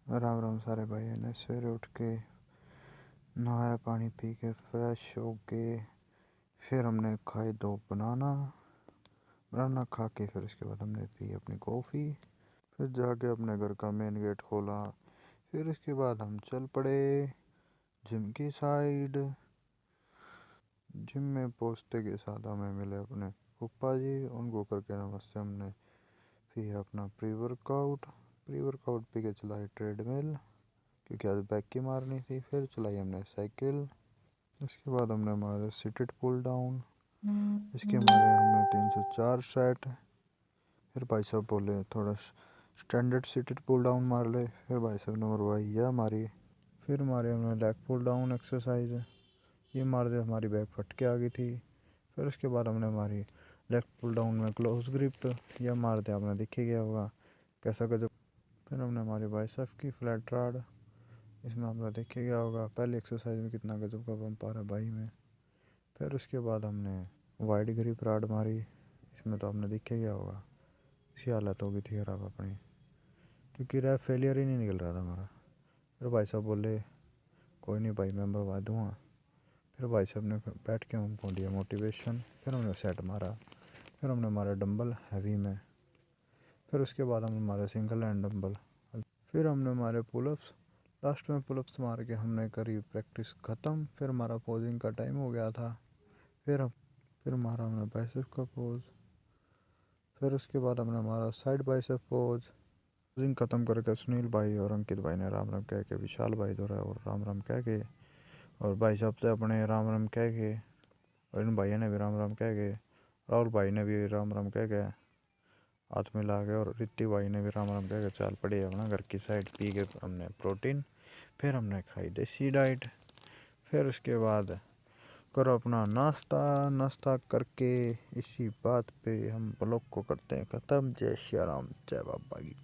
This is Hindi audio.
राम राम सारे भाई ने सवेरे उठ के नहाया, पानी पी के फ्रेश हो के फिर हमने खाए दो बनाना बनाना खा के फिर उसके बाद हमने पी अपनी कॉफ़ी। फिर जाके अपने घर का मेन गेट खोला। फिर उसके बाद हम चल पड़े जिम की साइड। जिम में पहुँचते के साथ हमें मिले अपने पप्पा जी। उनको करके नमस्ते हमने फिर अपना प्री वर्कआउट पी के चलाई ट्रेडमिल, क्योंकि आज बैक की मारनी थी। फिर चलाई हमने साइकिल। उसके बाद हमने मारे सीटेड पुल डाउन। इसके मारे हमने 304 सेट। फिर भाई साहब बोले थोड़ा स्टैंडर्ड सीटेड पुल डाउन मार ले। फिर भाई साहब ने मरवाई यह मारी। फिर मारे हमने लेग पुल डाउन एक्सरसाइज, ये मार दे हमारी बैक फट के आ गई थी। फिर उसके बाद हमने मारी लेग पुल डाउन में क्लोज ग्रिप, यह मार दे आपने दिखे गया होगा कैसा गजब। फिर हमने हमारी बाइसेप की फ्लैट रॉड, इसमें आपने देखे गया होगा पहले एक्सरसाइज में कितना गजब का पंप आ रहा भाई में। फिर उसके बाद हमने वाइड ग्रिप रॉड मारी, इसमें तो आपने देखे गया होगा इसी हालत हो गई थी खराब अपनी, क्योंकि रैप फेलियर ही नहीं निकल रहा था हमारा। फिर भाई साहब बोले कोई नहीं भाई मैं मरवा दूँगा। फिर भाई साहब ने बैठ के हमको दिया मोटिवेशन। फिर हमने सेट मारा। फिर हमने मारा डंबल हैवी में। फिर उसके बाद हमने मारा सिंगल हैंड डंबल। फिर हमने मारे पुलअप्स। लास्ट में पुलअप्स मार के हमने करी प्रैक्टिस ख़त्म। फिर हमारा पोजिंग का टाइम हो गया था। फिर मारा हमने बाइसेप का पोज। फिर उसके बाद हमने हमारा साइड बाइसेप पोजिंग ख़त्म करके सुनील भाई और अंकित भाई ने राम राम कह के, विशाल भाई जो है और राम राम कह के, और भाई साहब से अपने राम राम कह के, और इन भाइयों ने भी राम राम कह के, राहुल भाई ने भी राम राम कह के हाथ मिला के, और रित्ती भाई ने भी राम राम कह के चाल पड़ी अपना घर की साइड। पी के हमने प्रोटीन। फिर हमने खाई देसी डाइट। फिर उसके बाद करो अपना नाश्ता करके इसी बात पे हम ब्लॉग को करते हैं ख़त्म। जय श्री राम, जय बाबा की।